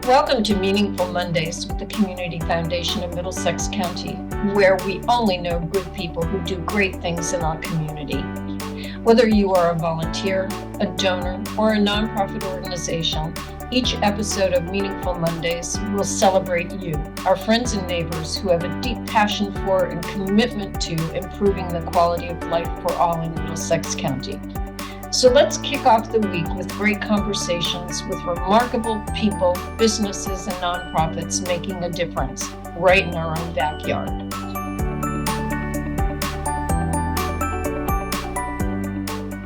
Welcome to Meaningful Mondays with the Community Foundation of Middlesex County, where we only know good people who do great things in our community. Whether you are a volunteer, a donor, or a nonprofit organization, each episode of Meaningful Mondays will celebrate you, our friends and neighbors who have a deep passion for and commitment to improving the quality of life for all in Middlesex County. So let's kick off the week with great conversations with remarkable people, businesses, and nonprofits making a difference right in our own backyard.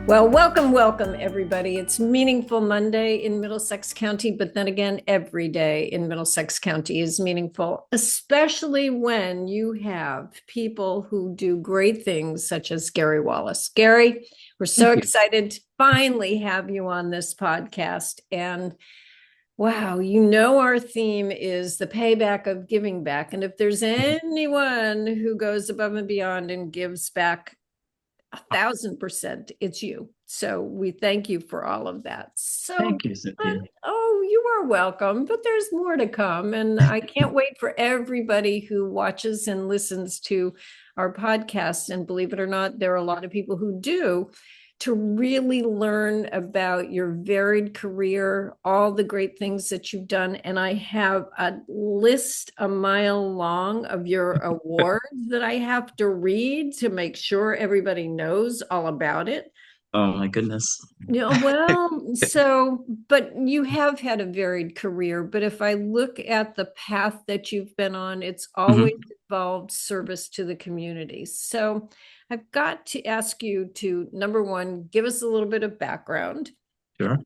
Well, welcome, everybody. It's Meaningful Monday in Middlesex County, but then again, every day in Middlesex County is meaningful, especially when you have people who do great things, such as Gary Wallace. Gary, we're so excited to finally have you on this podcast. And wow, our theme is the payback of giving back. And if there's anyone who goes above and beyond and gives back 1,000%, it's you. So we thank you for all of that. So thank you, Cynthia. You are welcome, but there's more to come. And I can't wait for everybody who watches and listens to our podcast. And believe it or not, there are a lot of people who do, to really learn about your varied career, all the great things that you've done. And I have a list a mile long of your awards that I have to read to make sure everybody knows all about it. Oh my goodness. But you have had a varied career. But if I look at the path that you've been on, it's always involved service to the community. So I've got to ask you to, number one, give us a little bit of background. Sure.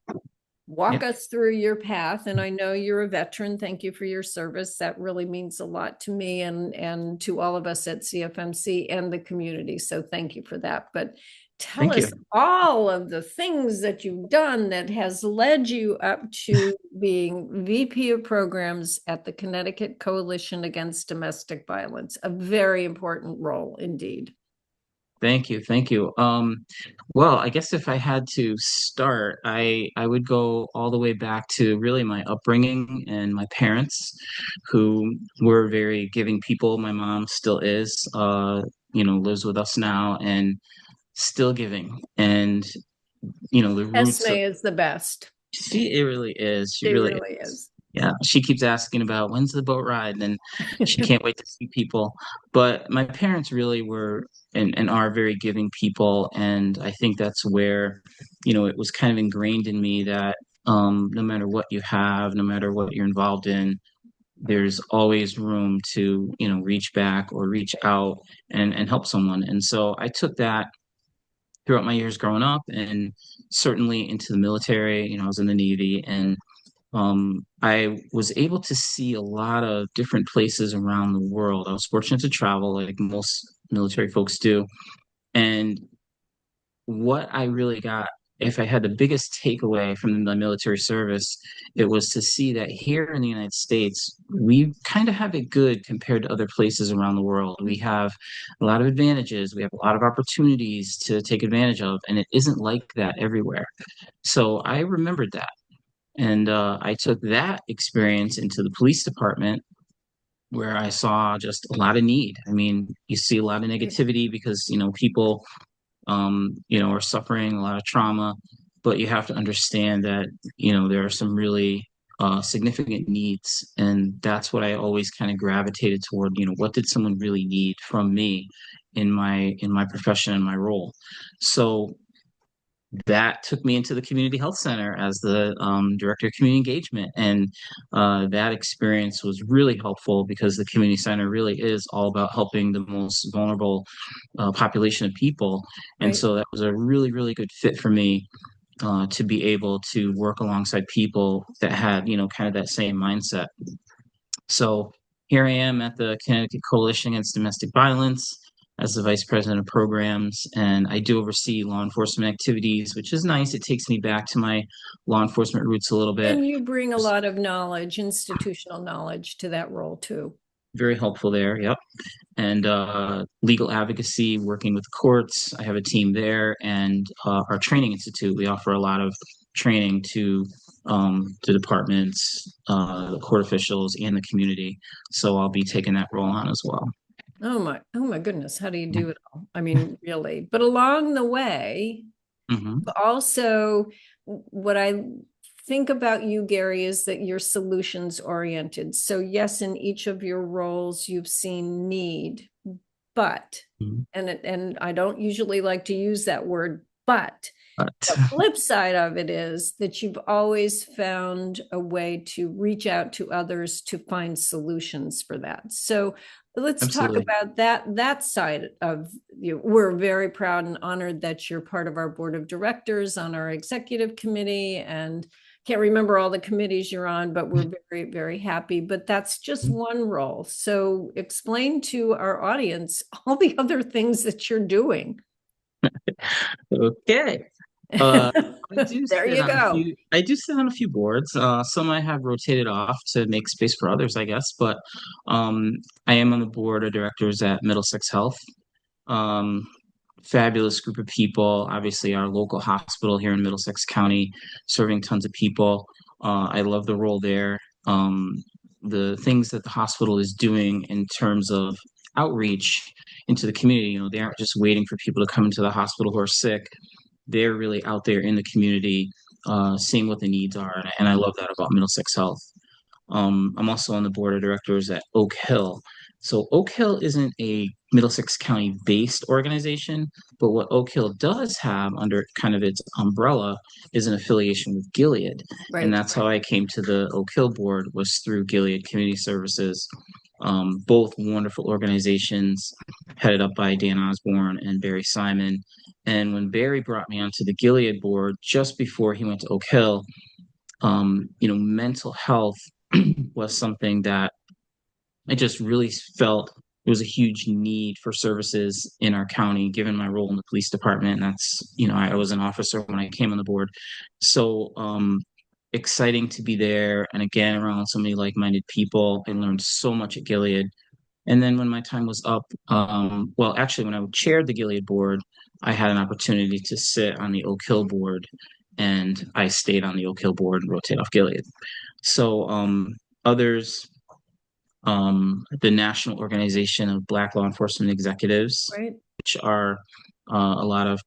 Walk us through your path. And I know you're a veteran. Thank you for your service. That really means a lot to me and to all of us at CFMC and the community. So thank you for that. But tell us all of the things that you've done that has led you up to being VP of programs at the Connecticut Coalition Against Domestic Violence, a very important role indeed. Thank you. Well, I guess if I had to start, I would go all the way back to really my upbringing and my parents, who were very giving people. My mom still is, lives with us now and still giving. And, the roots. Esme is the best. It really is. She really is. Yeah, she keeps asking about when's the boat ride, and she can't wait to see people. But my parents really were and are very giving people, and I think that's where, it was kind of ingrained in me that no matter what you have, no matter what you're involved in, there's always room to, reach back or reach out and help someone. And so I took that throughout my years growing up, and certainly into the military. I was in the Navy, and I was able to see a lot of different places around the world. I was fortunate to travel like most military folks do. And what I really got, if I had the biggest takeaway from the military service, it was to see that here in the United States, we kind of have it good compared to other places around the world. We have a lot of advantages. We have a lot of opportunities to take advantage of, and it isn't like that everywhere. So I remembered that. And I took that experience into the police department, where I saw just a lot of need. I mean, you see a lot of negativity because, people, are suffering a lot of trauma, but you have to understand that, there are some really significant needs. And that's what I always kind of gravitated toward, what did someone really need from me in my profession and my role? So that took me into the community health center as the director of community engagement. And that experience was really helpful because the community center really is all about helping the most vulnerable population of people. And Right. So that was a really, really good fit for me to be able to work alongside people that had, kind of that same mindset. So here I am at the Connecticut Coalition Against Domestic Violence as the vice president of programs, and I do oversee law enforcement activities, which is nice. It takes me back to my law enforcement roots a little bit. And you bring a lot of knowledge, institutional knowledge, to that role too. Very helpful there, yep. And legal advocacy, working with courts. I have a team there, and our training institute. We offer a lot of training to the departments, the court officials, and the community. So I'll be taking that role on as well. Oh my goodness, how do you do it all? I mean, really. But along the way, Mm-hmm. also what I think about you, Gary, is that you're solutions oriented. So yes, in each of your roles, you've seen need, but, Mm-hmm. and I don't usually like to use that word, but But the flip side of it is that you've always found a way to reach out to others to find solutions for that. So let's talk absolutely. about that side of you. We're very proud and honored that you're part of our board of directors, on our executive committee, and can't remember all the committees you're on, but we're very, very happy. But that's just one role. So explain to our audience all the other things that you're doing. Okay. There you go. I do sit on a few boards. Some I have rotated off to make space for others, I guess. But um, I am on the board of directors at Middlesex Health. Um, Fabulous group of people. Obviously, our local hospital here in Middlesex County, serving tons of people. I love the role there. Um, the things that the hospital is doing in terms of outreach into the community, they aren't just waiting for people to come into the hospital who are sick. They're really out there in the community, seeing what the needs are, and I love that about Middlesex Health. I'm also on the board of directors at Oak Hill. So Oak Hill isn't a Middlesex County based organization, but what Oak Hill does have under kind of its umbrella is an affiliation with Gilead. And Right. that's how I came to the Oak Hill board, was through Gilead Community Services. Both wonderful organizations headed up by Dan Osborne and Barry Simon. And when Barry brought me onto the Gilead board just before he went to Oak Hill, mental health was something that I just really felt there was a huge need for services in our county, given my role in the police department. And that's, I was an officer when I came on the board. So exciting to be there. And again, around so many like-minded people. I learned so much at Gilead. And then when my time was up, well, actually, when I chaired the Gilead board, I had an opportunity to sit on the Oak Hill board, and I stayed on the Oak Hill board and rotate off Gilead. So others, the National Organization of Black Law Enforcement Executives, Right. which are a lot of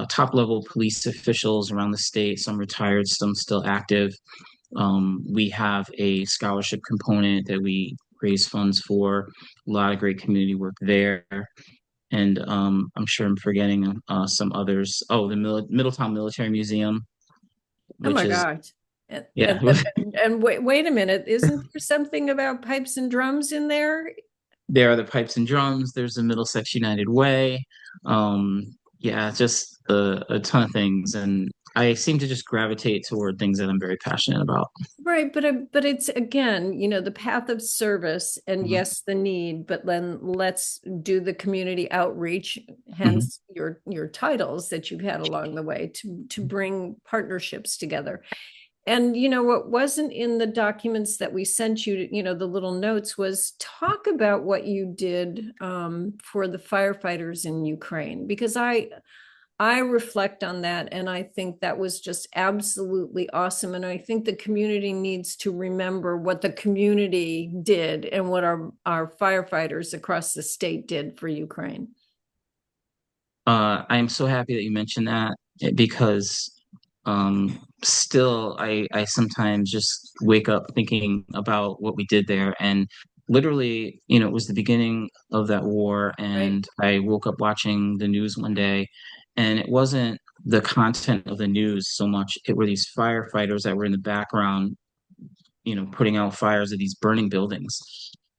top level police officials around the state, some retired, some still active. We have a scholarship component that we raise funds for, a lot of great community work there. And I'm sure I'm forgetting some others. Oh, the Middletown Military Museum, Oh which my is, gosh. And, yeah, and, and wait a minute. Isn't there something about pipes and drums in there? there are the Pipes and Drums. There's the Middlesex United Way. Um, yeah, just a ton of things. And I seem to just gravitate toward things that I'm very passionate about. Right, but it's again, the path of service, and Mhm. yes, the need, but then let's do the community outreach, Mhm. hence your titles that you've had along the way to bring partnerships together. And what wasn't in the documents that we sent you, the little notes, was talk about what you did for the firefighters in Ukraine, because I reflect on that and I think that was just absolutely awesome. And I think the community needs to remember what the community did and what our firefighters across the state did for Ukraine. I'm so happy that you mentioned that, because still I sometimes just wake up thinking about what we did there. And literally, it was the beginning of that war, Right. and I woke up watching the news one day, and it wasn't the content of the news so much. It were these firefighters that were in the background, putting out fires of these burning buildings.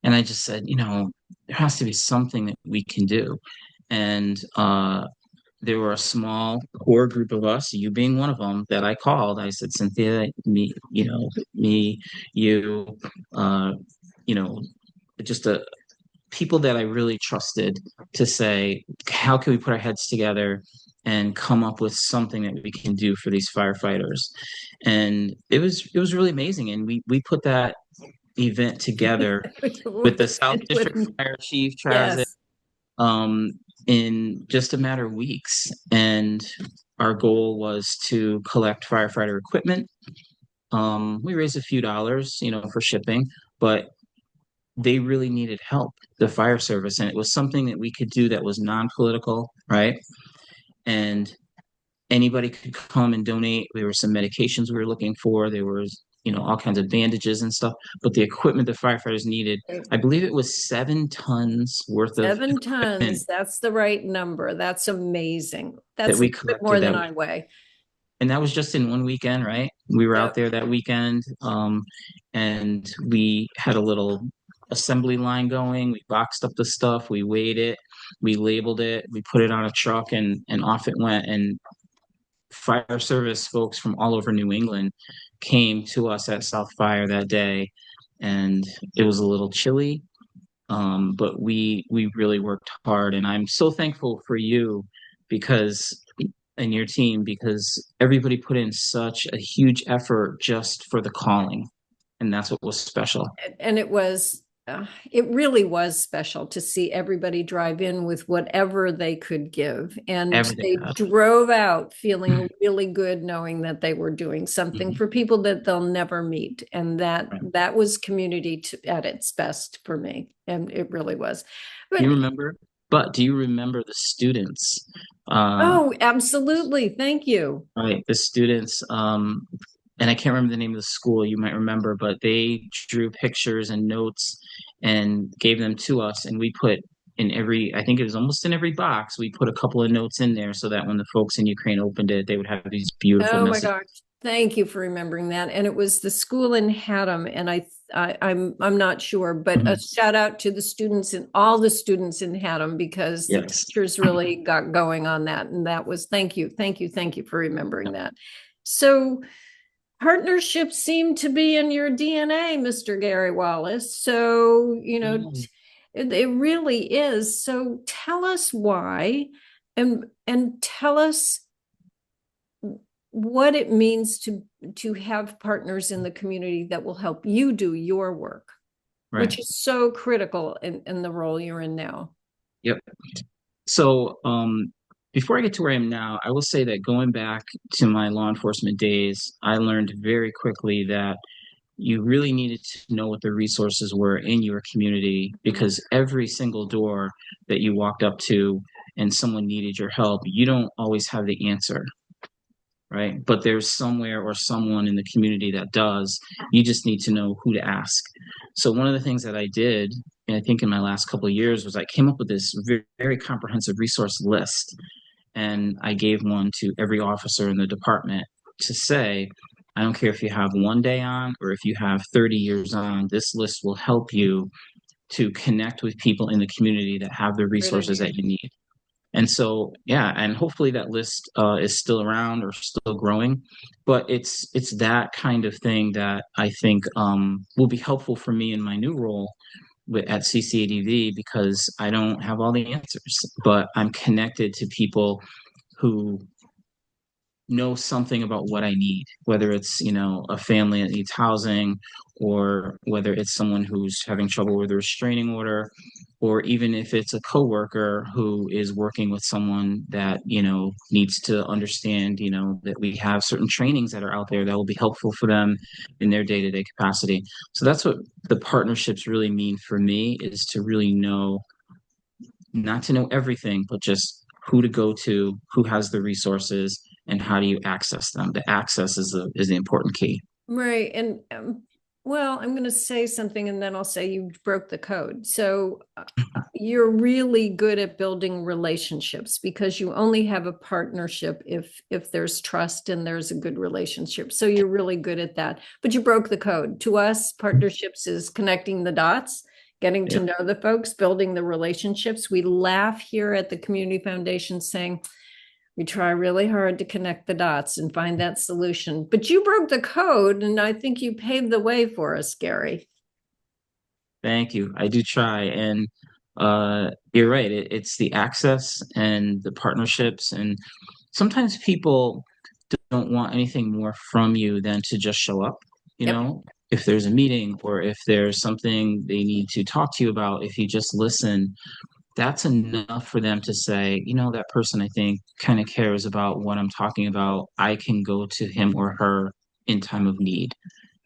And I just said, there has to be something that we can do. And there were a small core group of us, you being one of them, that I called. I said, Cynthia, me, you, uh, you know, just people that I really trusted, to say, how can we put our heads together and come up with something that we can do for these firefighters? And it was really amazing. And we put that event together with the South District Fire Chief, Travis, Yes. um, in just a matter of weeks. And our goal was to collect firefighter equipment, We raised a few dollars, for shipping, but they really needed help, the fire service, and it was something that we could do that was non-political, right? And anybody could come and donate. There were some medications we were looking for. There was, all kinds of bandages and stuff. But the equipment the firefighters needed, I believe it was 7 tons worth of 7 tons. equipment That's the right number. That's amazing. that That's a we little bit more collected. than I weigh. And that was just in one weekend, right? We were out Yep. there that weekend, and we had a little assembly line going. We boxed up the stuff, we weighed it, we labeled it, we put it on a truck, and off it went. And fire service folks from all over New England came to us at South Fire that day, and it was a little chilly, but we really worked hard, and I'm so thankful for you because and your team because everybody put in such a huge effort just for the calling, and that's what was special. And it really was special to see everybody drive in with whatever they could give. And Everything. they drove out feeling really good, knowing that they were doing something Mhm. for people that they'll never meet. And Right. that was community at its best for me. And it really was. Do But you remember? But do you remember the students? Uh, oh, absolutely. Thank you. right, the students. And I can't remember the name of the school. You might remember, but they drew pictures and notes and gave them to us, and we put in every. I think it was almost in every box. We put a couple of notes in there so that when the folks in Ukraine opened it, they would have these beautiful Oh my messages. gosh. Thank you for remembering that. And it was the school in Haddam, and I'm not sure, but a Mhm. shout out to the students and all the students in Haddam because the Yes. teachers really got going on that. And that was thank you for remembering that. So partnerships seem to be in your DNA, Mr. Gary Wallace. So, it really is. So tell us why and tell us what it means to have partners in the community that will help you do your work, Right. which is so critical in the role you're in now. Yep. So, before I get to where I am now, I will say that going back to my law enforcement days, I learned very quickly that you really needed to know what the resources were in your community because every single door that you walked up to and someone needed your help, you don't always have the answer, right? But there's somewhere or someone in the community that does. You just need to know who to ask. So one of the things that I did, and I think in my last couple of years, was I came up with this very, very comprehensive resource list, and I gave one to every officer in the department to say, I don't care if you have one day on or if you have 30 years on, this list will help you to connect with people in the community that have the Great resources idea. that you need. And so, yeah, and hopefully that list is still around or still growing, but it's that kind of thing that I think will be helpful for me in my new role at CCADV because I don't have all the answers, but I'm connected to people who know something about what I need, whether it's, a family that needs housing or whether it's someone who's having trouble with a restraining order, or even if it's a coworker who is working with someone that, needs to understand, that we have certain trainings that are out there that will be helpful for them in their day-to-day capacity. So that's what the partnerships really mean for me is to really know, not to know everything, but just who to go to, who has the resources, and how do you access them. The access is the important key. Right. And well, I'm going to say something and then I'll say you broke the code. So you're really good at building relationships because you only have a partnership if there's trust and there's a good relationship. So you're really good at that. But you broke the code. To us, partnerships is connecting the dots, getting to Yep. know the folks, building the relationships. We laugh here at the Community Foundation saying, we try really hard to connect the dots and find that solution. But you broke the code, and I think you paved the way for us, Gary. Thank you. I do try. And you're right. It's the access and the partnerships. And sometimes people don't want anything more from you than to just show up, you Yep. know, if there's a meeting or if there's something they need to talk to you about, if you just listen, that's enough for them to say, that person I think kind of cares about what I'm talking about. I can go to him or her in time of need.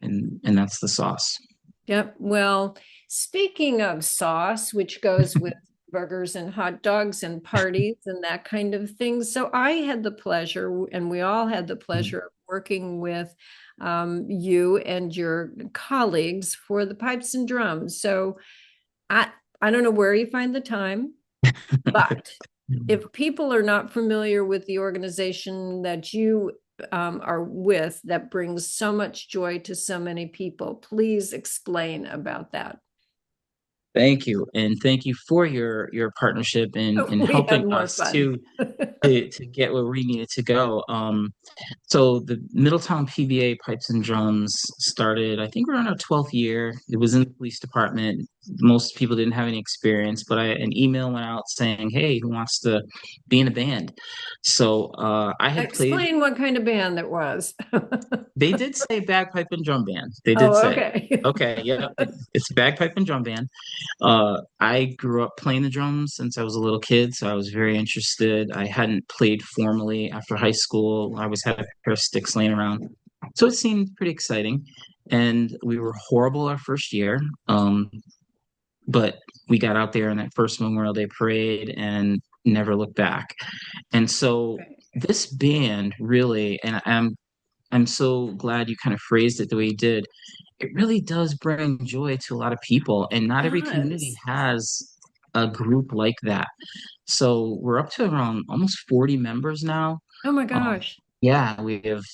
And that's the sauce. Yep. Well, speaking of sauce, which goes with burgers and hot dogs and parties and that kind of thing. So I had the pleasure, and we all had the pleasure of working with you and your colleagues for the pipes and drums. So I I don't know where you find the time, but if people are not familiar with the organization that you are with that brings so much joy to so many people, please explain about that. Thank you. And thank you for your partnership in We have helping more us fun. to get where we needed to go. So the Middletown PVA Pipes and Drums started, I think we're on our 12th year. It was in the police department. Most people didn't have any experience, but an email went out saying, "Hey, who wants to be in a band?" So I had played. Explain what kind of band that was. They did say bagpipe and drum band. They did Oh, say, okay. "Okay, yeah, it's a bagpipe and drum band." I grew up playing the drums since I was a little kid, so I was very interested. I hadn't played formally after high school. I always had a pair of sticks laying around. So it seemed pretty exciting. And we were horrible our first year. But we got out there in that first Memorial Day parade and never looked back. And so this band really, and I'm so glad you kind of phrased it the way you did. It really does bring joy to a lot of people, and not every community Yes. has a group like that. So we're up to around almost 40 members now. Oh my Um, gosh. yeah, we have,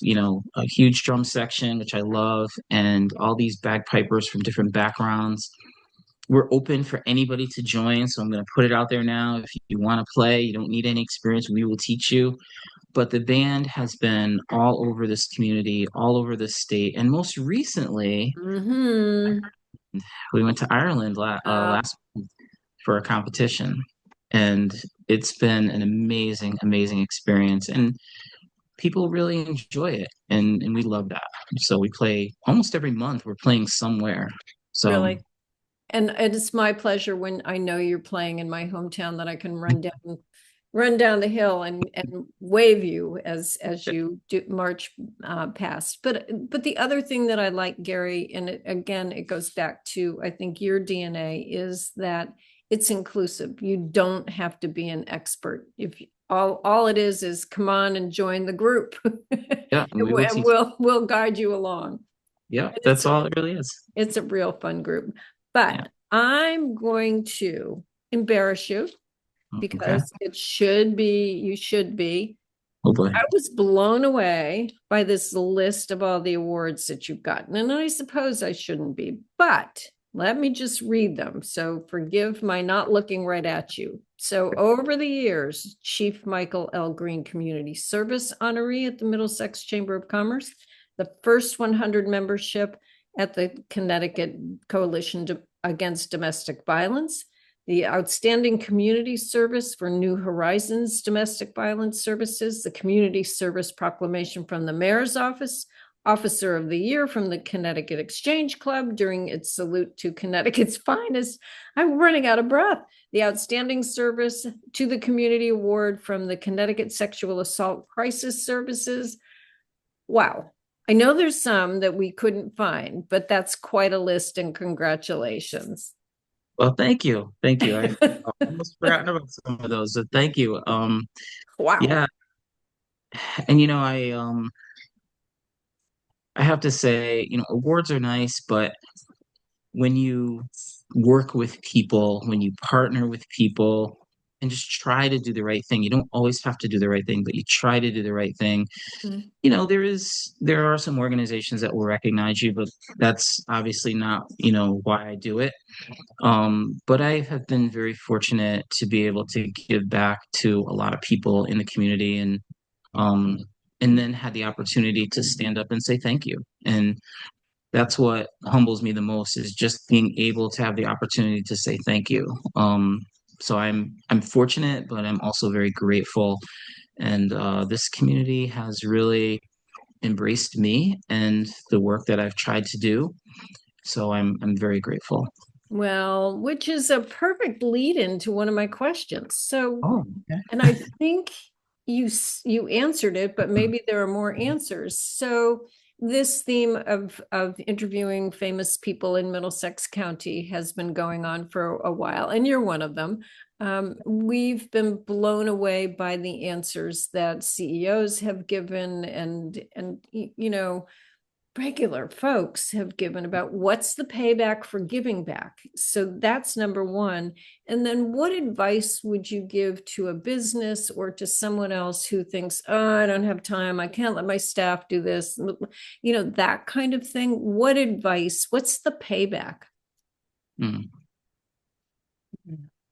a huge drum section, which I love, and all these bagpipers from different backgrounds. We're open for anybody to join, so I'm going to put it out there now. If you want to play, you don't need any experience, we will teach you. But the band has been all over this community, all over this state, and most recently, Mm-hmm. we went to Ireland last month for a competition, and it's been an amazing, amazing experience. And people really enjoy it, and we love that. So we play almost every month. We're playing somewhere. So Really. And it's my pleasure when I know you're playing in my hometown that I can run down the hill and wave you as you do march past. But the other thing that I like, Gary, and again, it goes back to I think your DNA is that it's inclusive. You don't have to be an expert. If all it is come on and join the group, yeah, and we will and teach. we'll guide you along. Yeah, And that's all it really is. it's a real fun group. Yeah. But I'm going to embarrass you Okay. because it should be, you should be. Oh boy. I was blown away by this list of all the awards that you've gotten. And I suppose I shouldn't be, but let me just read them. So forgive my not looking right at you. So over the years, Chief Michael L. Green Community Service honoree at the Middlesex Chamber of Commerce, the first 100 membership at the Connecticut Coalition Against Domestic Violence, the Outstanding Community Service for New Horizons Domestic Violence Services, the Community Service Proclamation from the Mayor's Office, Officer of the Year from the Connecticut Exchange Club during its salute to Connecticut's finest. I'm running out of breath. The Outstanding Service to the Community Award from the Connecticut Sexual Assault Crisis Services. Wow. I know there's some that we couldn't find, but that's quite a list, and congratulations. Well, thank you. Thank you. I almost forgotten about some of those. So thank you. Wow. Yeah. And I have to say, awards are nice, but when you work with people, when you partner with people and just try to do the right thing, you don't always have to do the right thing, but you try to do the right thing. Mm. There are some organizations that will recognize you, but that's obviously not, why I do it. But I have been very fortunate to be able to give back to a lot of people in the community, um, and then had the opportunity to stand up and say thank you. And that's what humbles me the most, is just being able to have the opportunity to say thank you. So I'm fortunate, but I'm also very grateful. And this community has really embraced me and the work that I've tried to do. So I'm very grateful. Well, which is a perfect lead into one of my questions. So, Oh, okay. and I think you answered it, but maybe there are more answers. So this theme of interviewing famous people in Middlesex County has been going on for a while, and you're one of them. We've been blown away by the answers that CEOs have given, and regular folks have given about what's the payback for giving back. So that's number one. And then what advice would you give to a business or to someone else who thinks, oh, I don't have time, I can't let my staff do this, that kind of thing? What advice, what's the payback? Mm.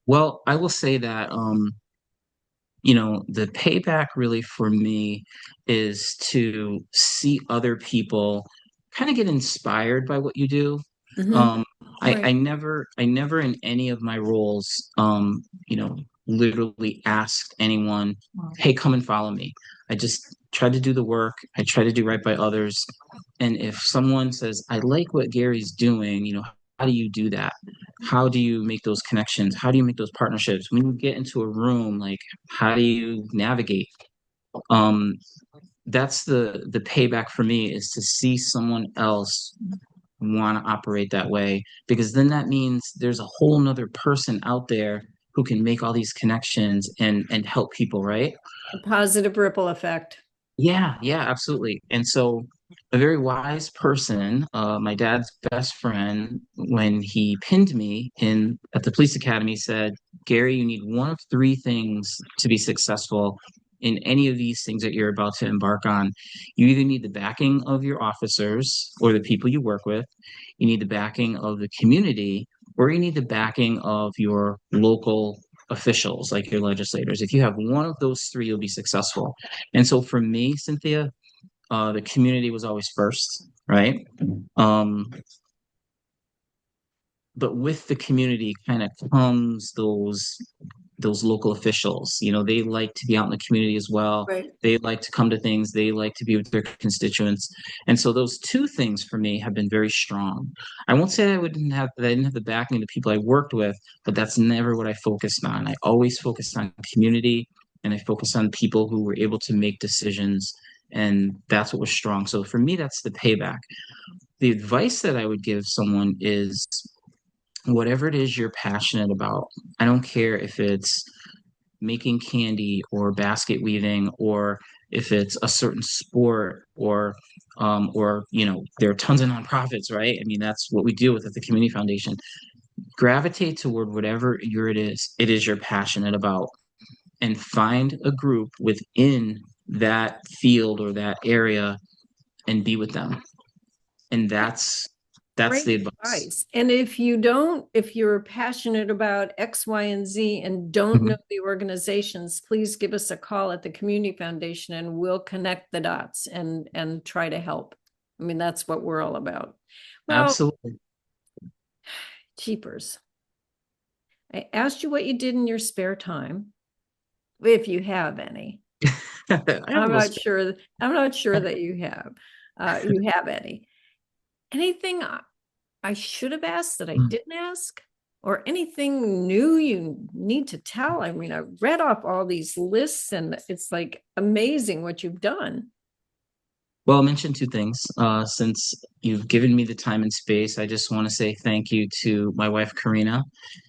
Well, I will say that the payback really for me is to see other people kind of get inspired by what you do. Mm-hmm. Um, I Right. never in any of my roles, literally asked anyone, hey, come and follow me. I just try to do the work. I try to do right by others. And if someone says, I like what Gary's doing, how do you do that? How do you make those connections? How do you make those partnerships? When you get into a room, like how do you navigate? Um, that's the payback for me is to see someone else want to operate that way because then that means there's a whole nother person out there who can make all these connections and help people, right? A positive ripple effect. Yeah, yeah, absolutely. And so a very wise person, my dad's best friend, when he pinned me in at the police academy, said, Gary, you need one of three things to be successful in any of these things that you're about to embark on. You either need the backing of your officers or the people you work with, you need the backing of the community, or you need the backing of your local officials, like your legislators. If you have one of those three, you'll be successful. And so for me, Cynthia, the community was always first, right? Um, but with the community kind of comes those local officials. They like to be out in the community as well. Right. They like to come to things. They like to be with their constituents. And so those two things for me have been very strong. I won't say I didn't have the backing of the people I worked with, but that's never what I focused on. I always focused on community and I focused on people who were able to make decisions. And that's what was strong. So for me, that's the payback. The advice that I would give someone is whatever it is you're passionate about. I don't care if it's making candy or basket weaving or if it's a certain sport or there are tons of nonprofits, right? I mean, that's what we deal with at the community foundation. Gravitate toward whatever it is you're passionate about and find a group within that field or that area and be with them. And that's Great the advice. advice. And if you're passionate about X, Y, and Z and don't Mhm. know the organizations, please give us a call at the Community Foundation and we'll connect the dots and try to help. I mean, that's what we're all about. Well, Absolutely. cheapers. I asked you what you did in your spare time, if you have any. I have a I'm little not space. sure. I'm not sure that you have any. Anything I should have asked that I didn't ask? Or anything new you need to tell? I mean, I read off all these lists and it's like amazing what you've done. Well, I'll mention two things. Since you've given me the time and space, I just want to say thank you to my wife, Karina,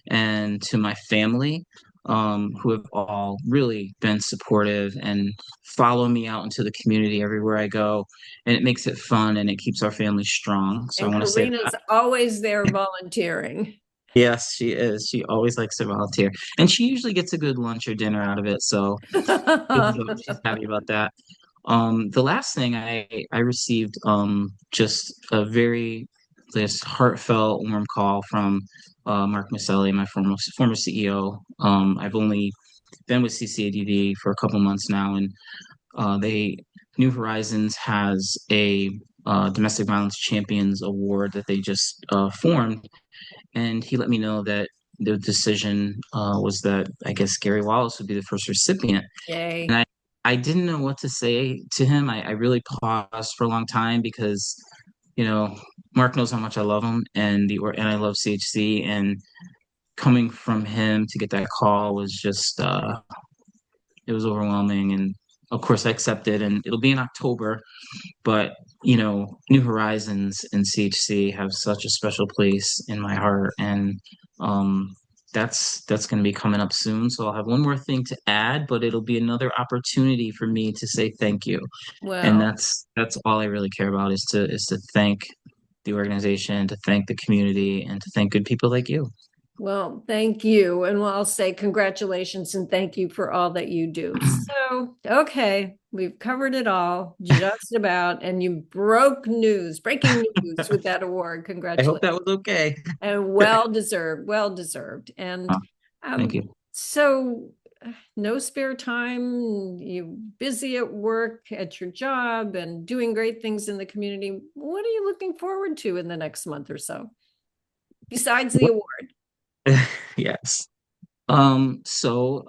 and to my family, who have all really been supportive and follow me out into the community everywhere I go. And it makes it fun and it keeps our family strong. So I And want to say Karina's that. always there volunteering. Yes, she is. She always likes to volunteer. And she usually gets a good lunch or dinner out of it. So she's happy about that. The last thing I received just a very this heartfelt warm call from Mark Maselli, my former CEO. I've only been with CCADV for a couple months now, and they New Horizons has a domestic violence champions award that they just formed, and he let me know that the decision was that I guess Gary Wallace would be the first recipient. And Yay. I didn't know what to say to him. I really paused for a long time because, you know, Mark knows how much I love him and I love CHC and coming from him to get that call was just it was overwhelming and of course, I accepted, and it'll be in October. But New Horizons and CHC have such a special place in my heart, and um, that's going to be coming up soon. So I'll have one more thing to add, but it'll be another opportunity for me to say thank you. And Well, that's all I really care about is to thank the organization, to thank the community, and to thank good people like you. well, thank you. And I'll say congratulations and thank you for all that you do. So, okay, we've covered it all just about, and you broke news, breaking news with that award. I hope Congratulations. that was okay. And well deserved, well deserved. And Oh, thank um, you. so no spare time, you busy at work, at your job, and doing great things in the community. What are you looking forward to in the next month or so, besides the award? Yes. So,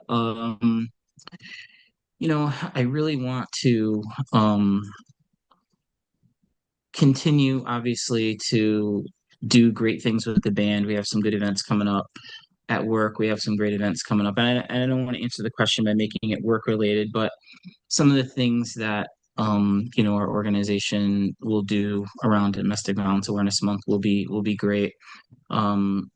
I really want to continue, obviously, to do great things with the band. We have some good events coming up at work. We have some great events coming up. And I don't want to answer the question by making it work related, but some of the things that our organization will do around Domestic Violence Awareness Month will be great. Um,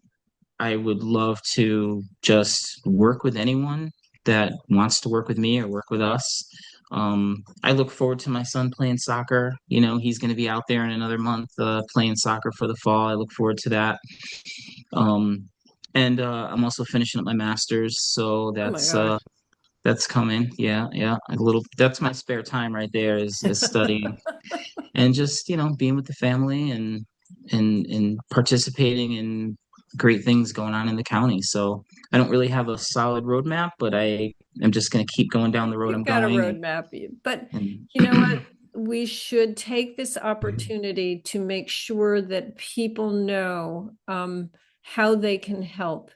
I would love to just work with anyone that wants to work with me or work with us. I look forward to my son playing soccer. He's going to be out there in another month playing soccer for the fall. I look forward to that. Um, and I'm also finishing up my master's, so Oh my gosh. that's coming. Yeah, yeah. A little. That's my spare time right there is studying and just being with the family and participating in great things going on in the county. So I don't really have a solid roadmap, but I am just going to keep going down the road I'm You've got a going roadmap, but and you know what? We should take this opportunity to make sure that people know how they can help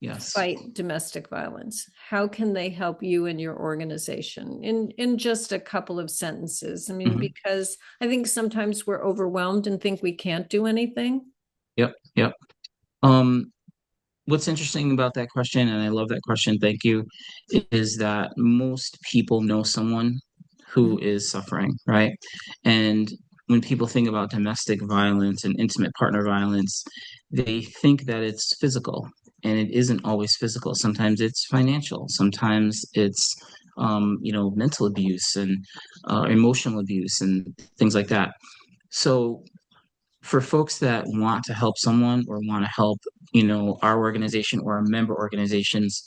yes. fight domestic violence. How can they help you and your organization in just a couple of sentences? I mean, Mhm. because I think sometimes we're overwhelmed and think we can't do anything. Yep, yep. Um, what's interesting about that question, and I love that question, thank you, is that most people know someone who is suffering, right? And when people think about domestic violence and intimate partner violence, they think that it's physical, and it isn't always physical. Sometimes it's financial, sometimes it's mental abuse and emotional abuse and things like that. So for folks that want to help someone or want to help, our organization or our member organizations,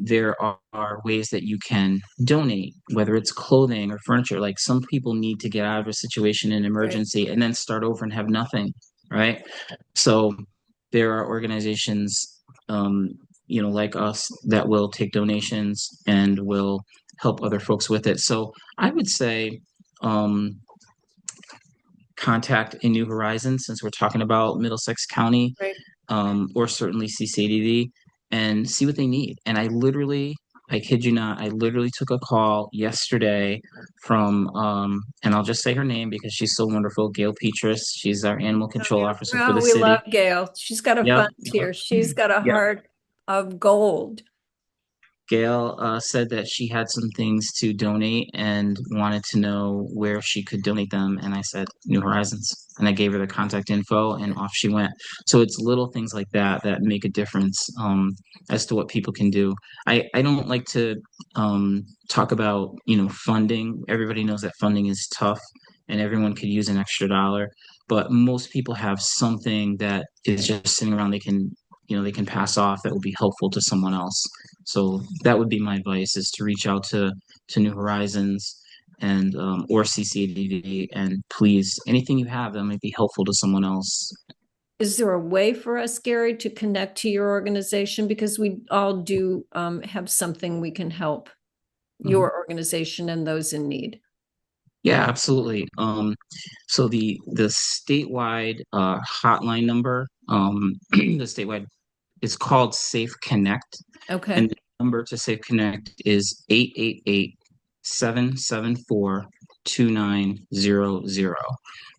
there are ways that you can donate, whether it's clothing or furniture. Like some people need to get out of a situation in Right. emergency and then start over and have nothing, right? So there are organizations, like us that will take donations and will help other folks with it. So I would say, um, contact a New Horizons since we're talking about Middlesex County, Right. or certainly CCADV and see what they need. And I kid you not, I literally took a call yesterday from, and I'll just say her name because she's so wonderful, Gail Petrus. She's our animal Oh, control yeah. officer for Well, the we love city. Gail. She's got a Yep. fun here. She's got a Yep. heart of gold. Gail said that she had some things to donate and wanted to know where she could donate them. And I said, New Horizons. And I gave her the contact info and off she went. So it's little things like that that make a difference as to what people can do. I don't like to talk about, funding. Everybody knows that funding is tough and everyone could use an extra dollar. But most people have something that is just sitting around they can pass off that will be helpful to someone else. So that would be my advice is to reach out to New Horizons and or CCADV and please anything you have that might be helpful to someone else. Is there a way for us, Gary, to connect to your organization? Because we all do have something we can help Mhm. your organization and those in need. Yeah, absolutely. So the statewide hotline number, the statewide is called Safe Connect, Okay. and the number to Safe Connect is 888-774-2900.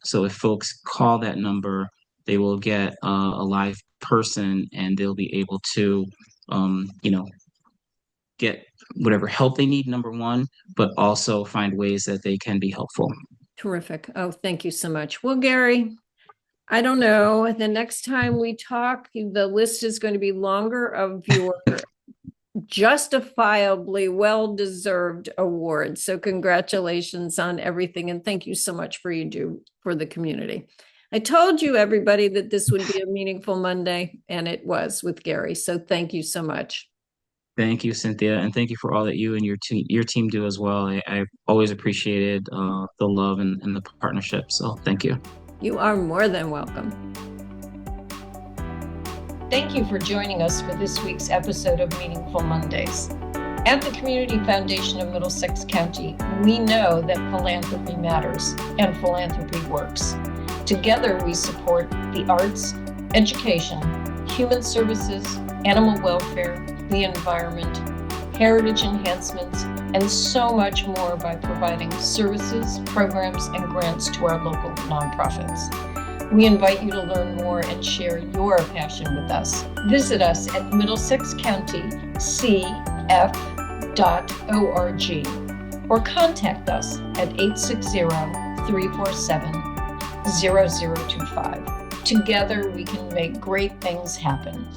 So if folks call that number, they will get a live person and they'll be able to, get whatever help they need, number one, but also find ways that they can be helpful. Terrific. Oh, thank you so much. Well, Gary, I don't know. The next time we talk, the list is going to be longer of your justifiably well-deserved awards. So congratulations on everything. And thank you so much for you do for the community. I told you, everybody, that this would be a meaningful Monday, and it was with Gary. So thank you so much. Thank you, Cynthia, and thank you for all that you and your team do as well. I've always appreciated the love and the partnership. So thank you. You are more than welcome. Thank you for joining us for this week's episode of Meaningful Mondays. At the Community Foundation of Middlesex County, we know that philanthropy matters and philanthropy works. Together, we support the arts, education, human services, animal welfare, the environment, heritage enhancements, and so much more by providing services, programs, and grants to our local nonprofits. We invite you to learn more and share your passion with us. Visit us at middlesexcountycf.org or contact us at 860-347-0025. Together, we can make great things happen.